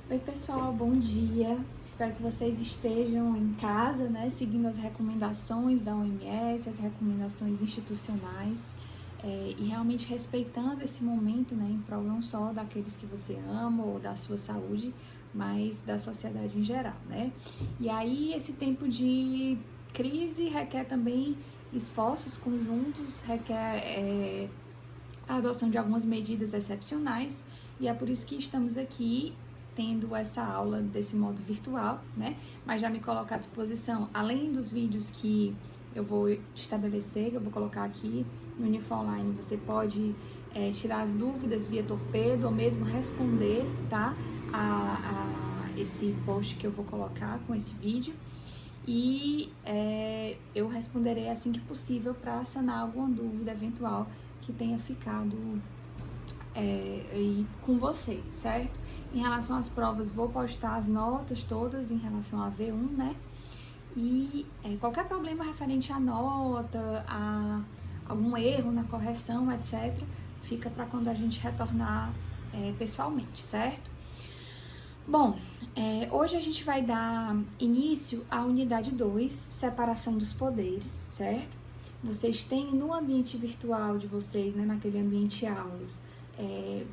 Oi pessoal, bom dia. Espero que vocês estejam em casa, né, seguindo as recomendações da OMS, as recomendações institucionais e realmente respeitando esse momento, né, em prol não só daqueles que você ama ou da sua saúde, mas da sociedade em geral, né? E aí esse tempo de crise requer também esforços conjuntos, requer a adoção de algumas medidas excepcionais e é por isso que estamos aqui tendo essa aula desse modo virtual, né? Mas já me coloco à disposição, além dos vídeos que eu vou estabelecer, que eu vou colocar aqui no Unifor Online, você pode tirar as dúvidas via torpedo ou mesmo responder, tá? A esse post que eu vou colocar com esse vídeo. E eu responderei assim que possível para sanar alguma dúvida eventual que tenha ficado aí com você, certo? Em relação às provas, vou postar as notas todas em relação a V1, né? E qualquer problema referente à nota, a algum erro na correção, etc., fica para quando a gente retornar pessoalmente, certo? Bom, hoje a gente vai dar início à unidade 2, separação dos poderes, certo? Vocês têm no ambiente virtual de vocês, né, naquele ambiente aulas,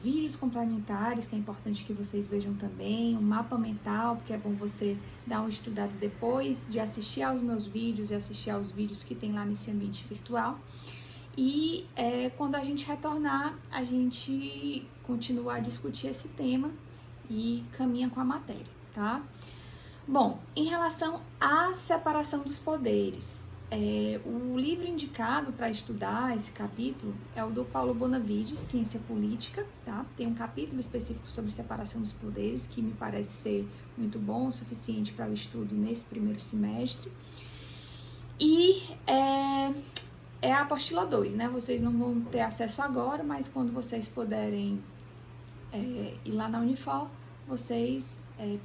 vídeos complementares, que é importante que vocês vejam também, um mapa mental, porque é bom você dar uma estudada depois de assistir aos meus vídeos e assistir aos vídeos que tem lá nesse ambiente virtual. E quando a gente retornar, a gente continua a discutir esse tema e caminha com a matéria, tá? Bom, em relação à separação dos poderes, o livro indicado para estudar esse capítulo é o do Paulo Bonavides, Ciência Política, tá? Tem um capítulo específico sobre separação dos poderes que me parece ser muito bom, o suficiente para o estudo nesse primeiro semestre. E é a apostila 2, né? Vocês não vão ter acesso agora, mas quando vocês puderem ir lá na Unifor, vocês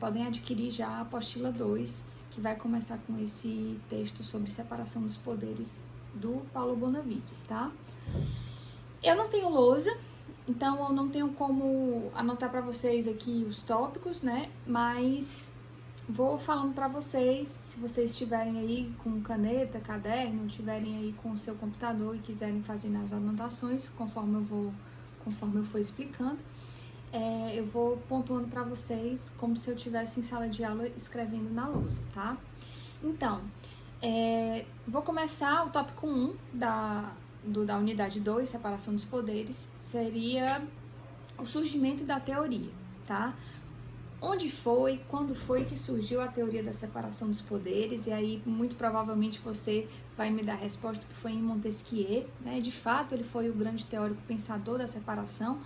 podem adquirir já a apostila 2, que vai começar com esse texto sobre separação dos poderes do Paulo Bonavides, tá? Eu não tenho lousa, então eu não tenho como anotar para vocês aqui os tópicos, né? Mas vou falando para vocês, se vocês estiverem aí com caneta, caderno, estiverem aí com o seu computador e quiserem fazer as anotações, conforme eu for explicando, eu vou pontuando para vocês como se eu estivesse em sala de aula escrevendo na lousa, tá? Então, vou começar o tópico 1 da unidade 2, separação dos poderes, seria o surgimento da teoria, tá? Onde foi, quando foi que surgiu a teoria da separação dos poderes? E aí, muito provavelmente, você vai me dar a resposta que foi em Montesquieu, né? De fato, ele foi o grande teórico pensador da separação,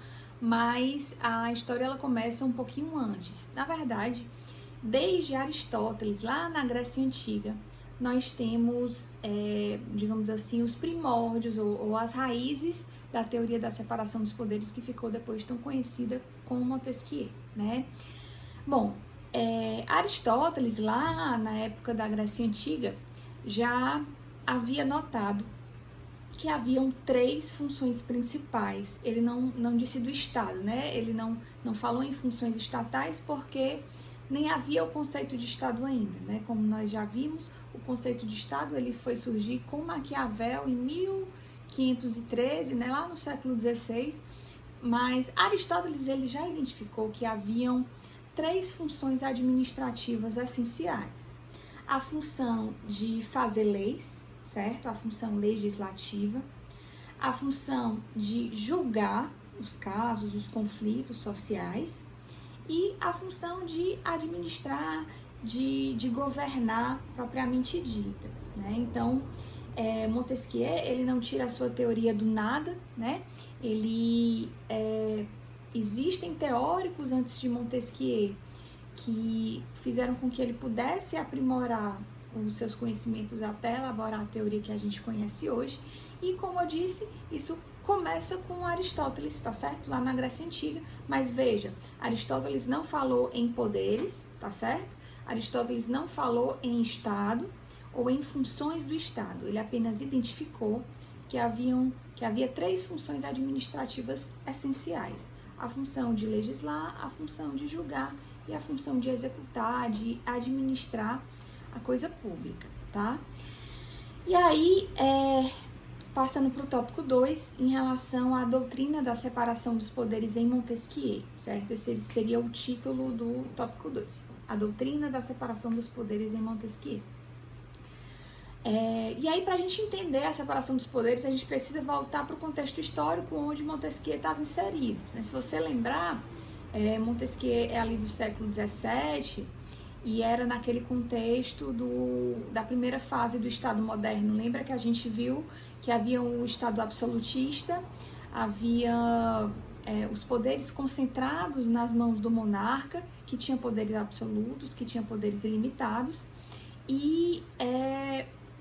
mas a história ela começa um pouquinho antes. Na verdade, desde Aristóteles, lá na Grécia Antiga, nós temos, digamos assim, os primórdios ou as raízes da teoria da separação dos poderes, que ficou depois tão conhecida como Montesquieu, né? Bom, Aristóteles, lá na época da Grécia Antiga, já havia notado que haviam 3 funções principais. Ele não disse do Estado, né? Ele não falou em funções estatais porque nem havia o conceito de Estado ainda, né? Como nós já vimos, o conceito de Estado ele foi surgir com Maquiavel em 1513, né? Lá no século XVI, mas Aristóteles ele já identificou que haviam 3 funções administrativas essenciais. A função de fazer leis, certo? A função legislativa, a função de julgar os casos, os conflitos sociais e a função de administrar, de governar propriamente dita, né? Então, Montesquieu, ele não tira a sua teoria do nada, né? Existem teóricos antes de Montesquieu que fizeram com que ele pudesse aprimorar os seus conhecimentos até elaborar a teoria que a gente conhece hoje. E como eu disse, isso começa com Aristóteles, tá certo? Lá na Grécia Antiga. Mas veja, Aristóteles não falou em poderes, tá certo? Aristóteles não falou em Estado ou em funções do Estado. Ele apenas identificou que havia 3 funções administrativas essenciais. a função de legislar, a função de julgar e a função de executar, de administrar a coisa pública, tá? E aí, passando para o tópico 2, em relação à doutrina da separação dos poderes em Montesquieu, certo? Esse seria o título do tópico 2, a doutrina da separação dos poderes em Montesquieu. E aí, para a gente entender a separação dos poderes, a gente precisa voltar para o contexto histórico onde Montesquieu estava inserido, né? Se você lembrar, Montesquieu é ali do século XVII e era naquele contexto da primeira fase do Estado moderno. Lembra que a gente viu que havia um Estado absolutista, havia os poderes concentrados nas mãos do monarca, que tinha poderes absolutos, que tinha poderes ilimitados, e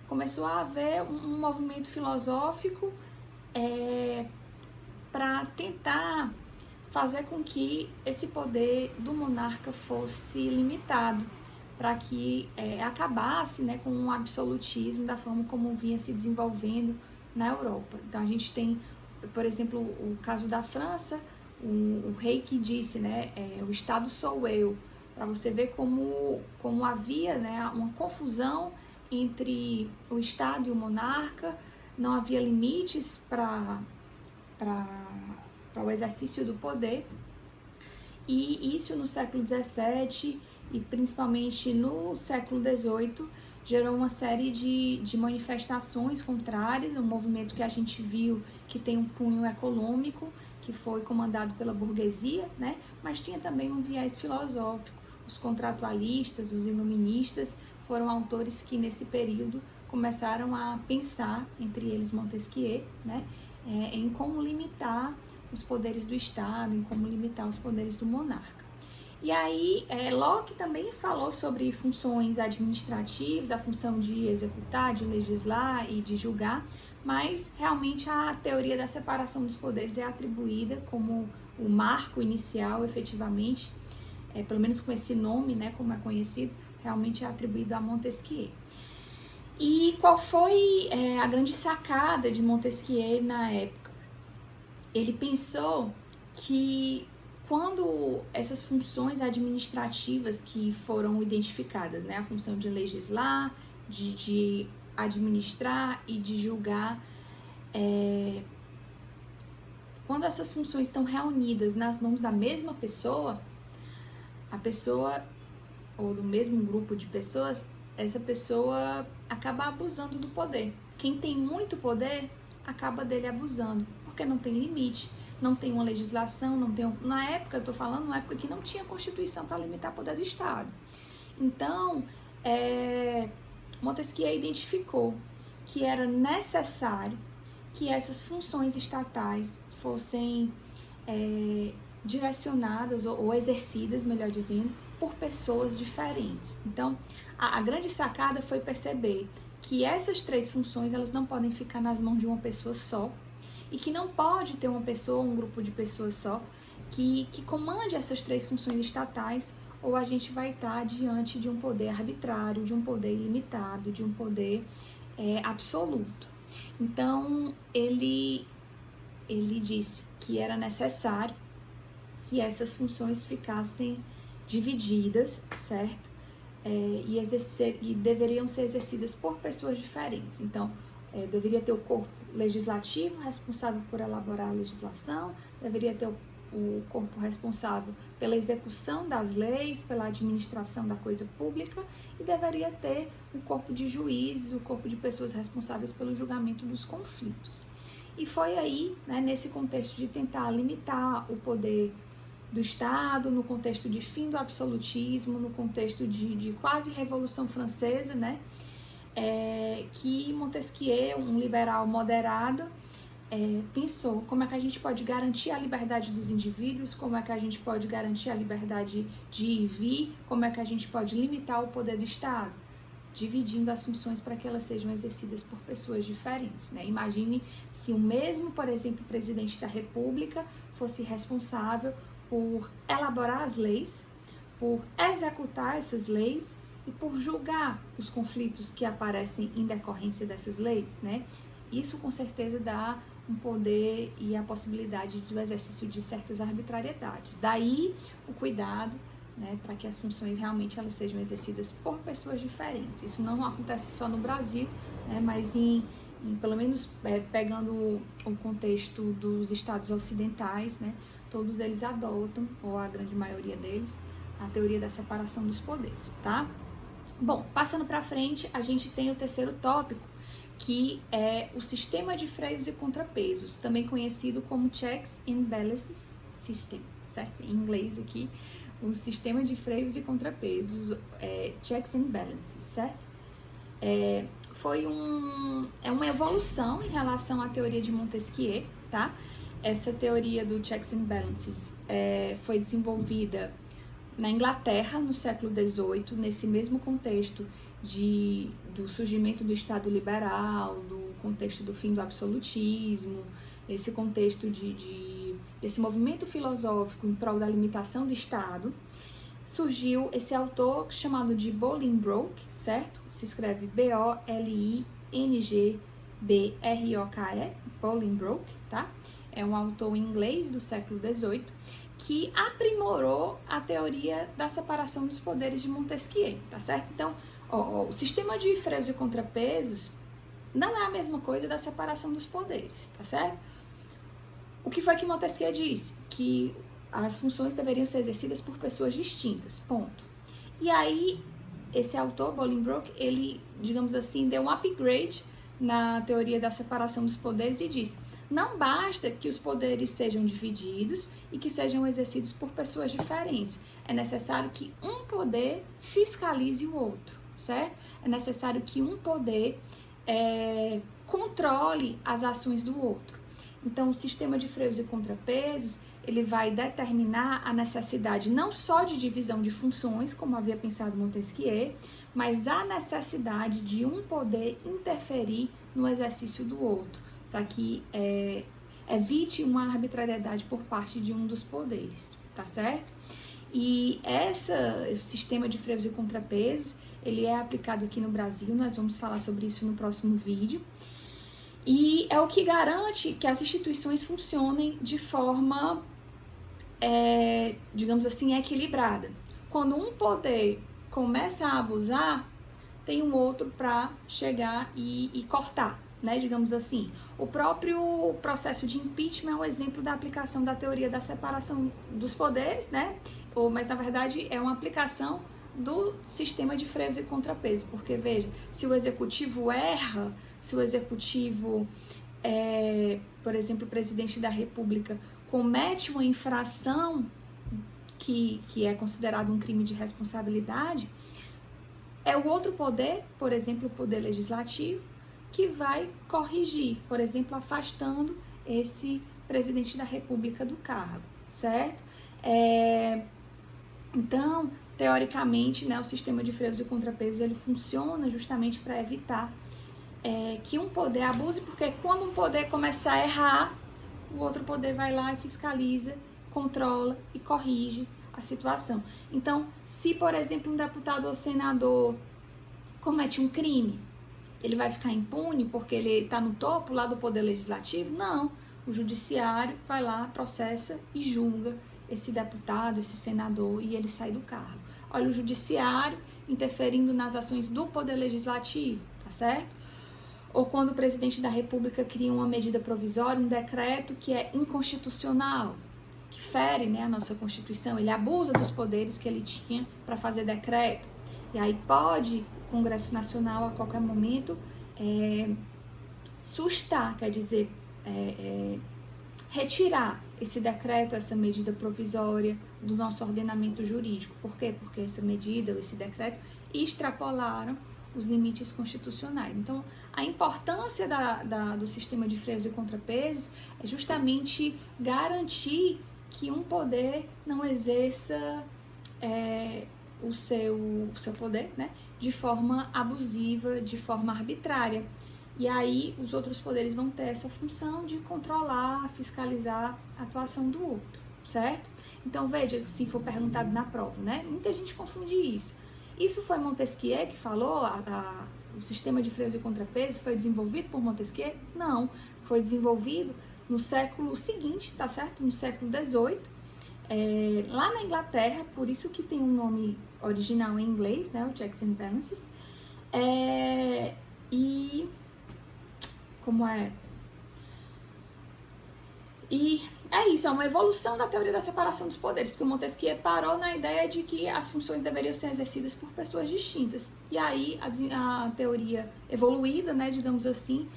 começou a haver um movimento filosófico para tentar fazer com que esse poder do monarca fosse limitado, para que acabasse, né, com um absolutismo da forma como vinha se desenvolvendo na Europa. Então a gente tem, por exemplo, o caso da França, o rei que disse, né, o Estado sou eu, para você ver como havia, né, uma confusão entre o Estado e o monarca, não havia limites para o exercício do poder, e isso no século XVII e principalmente no século XVIII gerou uma série de manifestações contrárias, um movimento que a gente viu que tem um cunho econômico, que foi comandado pela burguesia, né? Mas tinha também um viés filosófico. Os contratualistas, os iluministas foram autores que nesse período começaram a pensar, entre eles Montesquieu, né? Em como limitar os poderes do Estado, em como limitar os poderes do monarca. E aí, Locke também falou sobre funções administrativas, a função de executar, de legislar e de julgar, mas realmente a teoria da separação dos poderes é atribuída como o marco inicial, efetivamente, pelo menos com esse nome, né, como é conhecido, realmente é atribuído a Montesquieu. E qual foi a grande sacada de Montesquieu na época? Ele pensou que quando essas funções administrativas que foram identificadas, né, a função de legislar, de administrar e de julgar, quando essas funções estão reunidas nas mãos da mesma pessoa, a pessoa, ou do mesmo grupo de pessoas, essa pessoa acaba abusando do poder. Quem tem muito poder acaba dele abusando, porque não tem limite. Não tem uma legislação, não tem... Na época, eu estou falando, uma época que não tinha Constituição para limitar o poder do Estado. Então, Montesquieu identificou que era necessário que essas funções estatais fossem direcionadas ou exercidas, melhor dizendo, por pessoas diferentes. Então, a grande sacada foi perceber que essas três funções, elas não podem ficar nas mãos de uma pessoa só, e que não pode ter uma pessoa, um grupo de pessoas só, que comande essas três funções estatais, ou a gente vai estar diante de um poder arbitrário, de um poder ilimitado, de um poder absoluto. Então, ele disse que era necessário que essas funções ficassem divididas, certo? E deveriam ser exercidas por pessoas diferentes. Então, deveria ter o corpo legislativo responsável por elaborar a legislação, deveria ter o corpo responsável pela execução das leis, pela administração da coisa pública, e deveria ter o corpo de juízes, o corpo de pessoas responsáveis pelo julgamento dos conflitos. E foi aí, né, nesse contexto de tentar limitar o poder do Estado, no contexto de fim do absolutismo, no contexto de quase Revolução Francesa, né, que Montesquieu, um liberal moderado, pensou como é que a gente pode garantir a liberdade dos indivíduos, como é que a gente pode garantir a liberdade de ir e vir, como é que a gente pode limitar o poder do Estado, dividindo as funções para que elas sejam exercidas por pessoas diferentes, né? Imagine se o mesmo, por exemplo, presidente da República fosse responsável por elaborar as leis, por executar essas leis e por julgar os conflitos que aparecem em decorrência dessas leis, né? Isso com certeza dá um poder e a possibilidade do exercício de certas arbitrariedades. Daí o cuidado, né, para que as funções realmente elas sejam exercidas por pessoas diferentes. Isso não acontece só no Brasil, né, mas pelo menos pegando o contexto dos estados ocidentais, né, todos eles adotam, ou a grande maioria deles, a teoria da separação dos poderes, tá? Bom, passando para frente, a gente tem o terceiro tópico, que é o sistema de freios e contrapesos, também conhecido como Checks and Balances System, certo? Em inglês aqui, o sistema de freios e contrapesos, Checks and Balances, certo? É uma evolução em relação à teoria de Montesquieu, tá? Essa teoria do Checks and Balances foi desenvolvida na Inglaterra, no século XVIII, nesse mesmo contexto do surgimento do Estado liberal, do contexto do fim do absolutismo, esse contexto desse movimento filosófico em prol da limitação do Estado, surgiu esse autor chamado de Bolingbroke, certo? Se escreve Bolingbroke, Bolingbroke, tá? É um autor inglês do século XVIII, que aprimorou a teoria da separação dos poderes de Montesquieu, tá certo? Então, o sistema de freios e contrapesos não é a mesma coisa da separação dos poderes, tá certo? O que foi que Montesquieu disse? Que as funções deveriam ser exercidas por pessoas distintas, ponto. E aí, esse autor, Bolingbroke, ele, digamos assim, deu um upgrade na teoria da separação dos poderes e disse: não basta que os poderes sejam divididos e que sejam exercidos por pessoas diferentes. É necessário que um poder fiscalize o outro, certo? É necessário que um poder controle as ações do outro. Então, o sistema de freios e contrapesos, ele vai determinar a necessidade não só de divisão de funções, como havia pensado Montesquieu, mas a necessidade de um poder interferir no exercício do outro, para que evite uma arbitrariedade por parte de um dos poderes, tá certo? E esse sistema de freios e contrapesos, ele é aplicado aqui no Brasil, nós vamos falar sobre isso no próximo vídeo, e é o que garante que as instituições funcionem de forma, digamos assim, equilibrada. Quando um poder começa a abusar, tem um outro para chegar e cortar, né, digamos assim. O próprio processo de impeachment é um exemplo da aplicação da teoria da separação dos poderes, né? Mas na verdade é uma aplicação do sistema de freios e contrapesos, porque veja, se o executivo erra, se o executivo, por exemplo, o presidente da República comete uma infração que é considerado um crime de responsabilidade, é o outro poder, por exemplo, o poder legislativo, que vai corrigir, por exemplo, afastando esse presidente da República do cargo, certo? Então, teoricamente, né, o sistema de freios e contrapesos, ele funciona justamente para evitar que um poder abuse, porque quando um poder começar a errar, o outro poder vai lá e fiscaliza, controla e corrige a situação. Então, se, por exemplo, um deputado ou senador comete um crime, ele vai ficar impune porque ele está no topo lá do poder legislativo? Não. O judiciário vai lá, processa e julga esse deputado, esse senador, e ele sai do cargo. Olha, o judiciário interferindo nas ações do poder legislativo, tá certo? Ou quando o presidente da República cria uma medida provisória, um decreto que é inconstitucional, que fere, né, a nossa Constituição, ele abusa dos poderes que ele tinha para fazer decreto. E aí pode o Congresso Nacional, a qualquer momento, sustar, quer dizer, retirar esse decreto, essa medida provisória do nosso ordenamento jurídico. Por quê? Porque essa medida ou esse decreto extrapolaram os limites constitucionais. Então, a importância do sistema de freios e contrapesos é justamente garantir que um poder não exerça o seu poder, né, de forma abusiva, de forma arbitrária. E aí os outros poderes vão ter essa função de controlar, fiscalizar a atuação do outro, certo? Então veja, se for perguntado na prova, né, muita gente confunde isso. Isso foi Montesquieu que falou, o sistema de freios e contrapesos foi desenvolvido por Montesquieu? Não, foi desenvolvido no século seguinte, tá certo? No século XVIII, lá na Inglaterra, por isso que tem um nome original em inglês, né, o Checks and Balances, e como é? E é isso, é uma evolução da teoria da separação dos poderes, porque o Montesquieu parou na ideia de que as funções deveriam ser exercidas por pessoas distintas. E aí a teoria evoluída, né, digamos assim,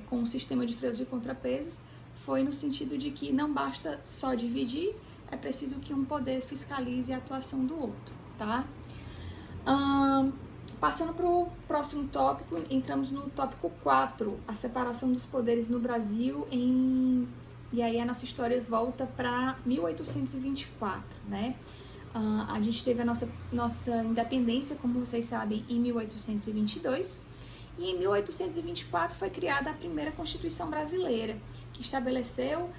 com o sistema de freios e contrapesos, foi no sentido de que não basta só dividir, é preciso que um poder fiscalize a atuação do outro, tá? Passando para o próximo tópico, entramos no tópico 4, a separação dos poderes no Brasil E aí a nossa história volta para 1824, né? A gente teve a nossa independência, como vocês sabem, em 1822. E em 1824 foi criada a primeira Constituição Brasileira, que estabeleceu,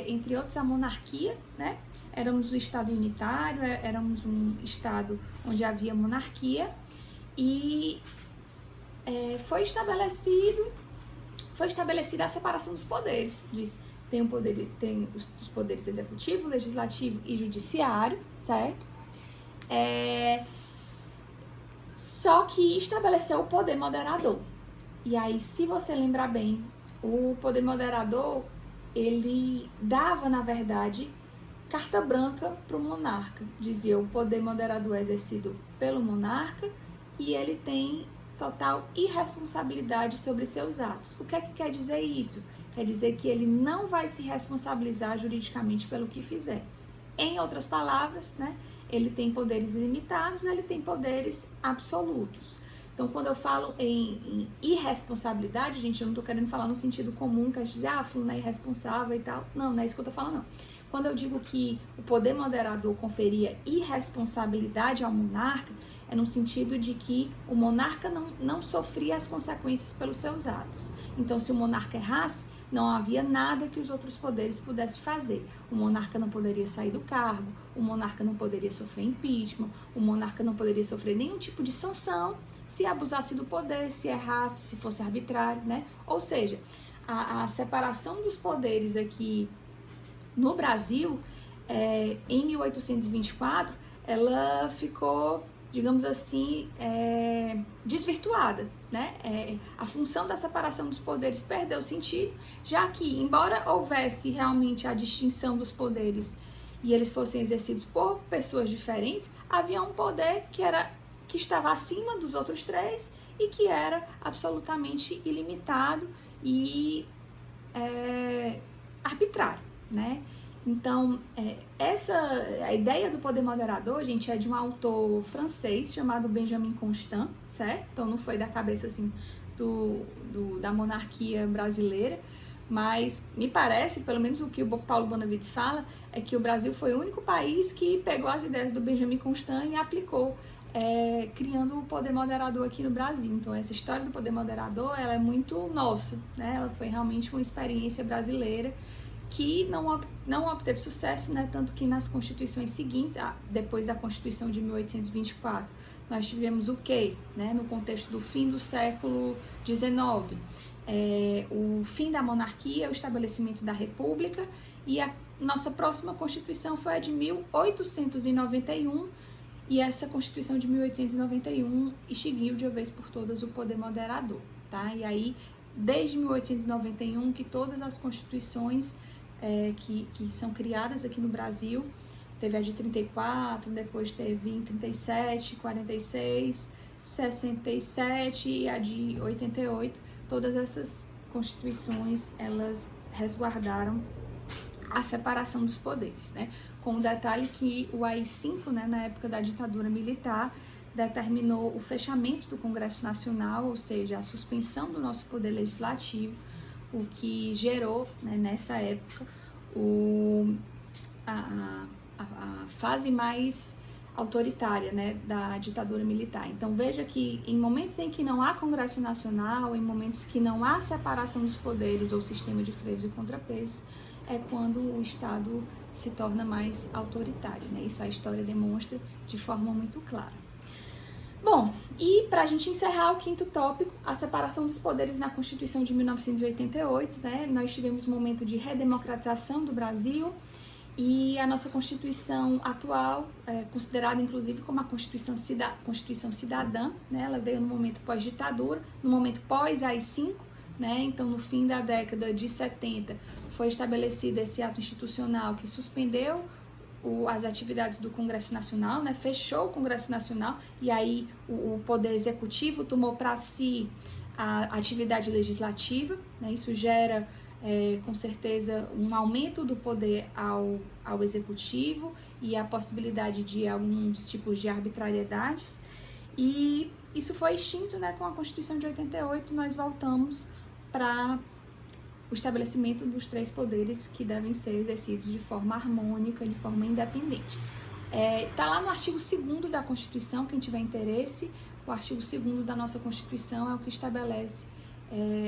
entre outros, a monarquia, né? Éramos um Estado unitário, éramos um Estado onde havia monarquia. E foi estabelecida a separação dos poderes. Tem os poderes executivo, legislativo e judiciário, certo? Só que estabeleceu o poder moderador. E aí, se você lembrar bem, o poder moderador, ele dava, na verdade, carta branca para o monarca. Dizia, o poder moderador é exercido pelo monarca e ele tem total irresponsabilidade sobre seus atos. O que é que quer dizer isso? Quer dizer que ele não vai se responsabilizar juridicamente pelo que fizer. Em outras palavras, né, ele tem poderes ilimitados, ele tem poderes absolutos. Então, quando eu falo em irresponsabilidade, gente, eu não estou querendo falar no sentido comum, que a gente diz, fulano é irresponsável e tal. Não, não é isso que eu estou falando, não. Quando eu digo que o poder moderador conferia irresponsabilidade ao monarca, é no sentido de que o monarca não sofria as consequências pelos seus atos. Então, se o monarca errasse, não havia nada que os outros poderes pudessem fazer. O monarca não poderia sair do cargo, o monarca não poderia sofrer impeachment, o monarca não poderia sofrer nenhum tipo de sanção se abusasse do poder, se errasse, se fosse arbitrário, né? Ou seja, a separação dos poderes aqui no Brasil, em 1824, ela ficou, digamos assim, desvirtuada, né? A função da separação dos poderes perdeu sentido, já que, embora houvesse realmente a distinção dos poderes e eles fossem exercidos por pessoas diferentes, havia um poder que estava acima dos outros três e que era absolutamente ilimitado e arbitrário, né? Então, a ideia do poder moderador, gente, é de um autor francês chamado Benjamin Constant, certo? Então, não foi da cabeça, assim, da monarquia brasileira, mas me parece, pelo menos o que o Paulo Bonavides fala, é que o Brasil foi o único país que pegou as ideias do Benjamin Constant e aplicou, criando o poder moderador aqui no Brasil. Então, essa história do poder moderador, ela é muito nossa, né? Ela foi realmente uma experiência brasileira que não obteve sucesso, né? Tanto que nas constituições seguintes, depois da Constituição de 1824, nós tivemos o quê? Né? No contexto do fim do século XIX, o fim da monarquia, o estabelecimento da república, e a nossa próxima Constituição foi a de 1891, e essa Constituição de 1891 extinguiu de uma vez por todas o poder moderador, tá? E aí, desde 1891, que todas as constituições que são criadas aqui no Brasil, teve a de 34, depois teve em 37, 46, 67 e a de 88, todas essas constituições, elas resguardaram a separação dos poderes, né? Com o detalhe que o AI-5, né, na época da ditadura militar, determinou o fechamento do Congresso Nacional, ou seja, a suspensão do nosso poder legislativo, o que gerou, né, nessa época, a fase mais autoritária, né, da ditadura militar. Então, veja que em momentos em que não há Congresso Nacional, em momentos que não há separação dos poderes ou sistema de freios e contrapesos, é quando o Estado se torna mais autoritário, né? Isso a história demonstra de forma muito clara. Bom, e para a gente encerrar o quinto tópico, a separação dos poderes na Constituição de 1988, né? Nós tivemos um momento de redemocratização do Brasil e a nossa Constituição atual, considerada inclusive como a Constituição Cidadã, né? Ela veio no momento pós-ditadura, no momento pós-AI-5, né? Então, no fim da década de 70, foi estabelecido esse ato institucional que suspendeu as atividades do Congresso Nacional, né? Fechou o Congresso Nacional e aí o Poder Executivo tomou para si a atividade legislativa, né? Isso gera, com certeza, um aumento do poder ao Executivo e a possibilidade de alguns tipos de arbitrariedades. E isso foi extinto, né? Com a Constituição de 88, nós voltamos para o estabelecimento dos 3 poderes que devem ser exercidos de forma harmônica, de forma independente. Tá lá no artigo 2º da Constituição, quem tiver interesse, o artigo 2º da nossa Constituição é o que estabelece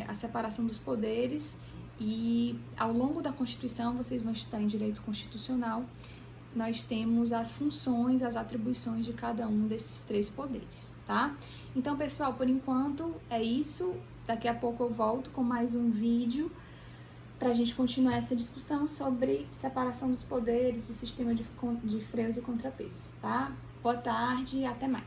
a separação dos poderes, e ao longo da Constituição, vocês vão estudar em Direito Constitucional, nós temos as funções, as atribuições de cada um desses 3 poderes, tá? Então, pessoal, por enquanto é isso. Daqui a pouco eu volto com mais um vídeo para a gente continuar essa discussão sobre separação dos poderes e sistema de freios e contrapesos, tá? Boa tarde e até mais.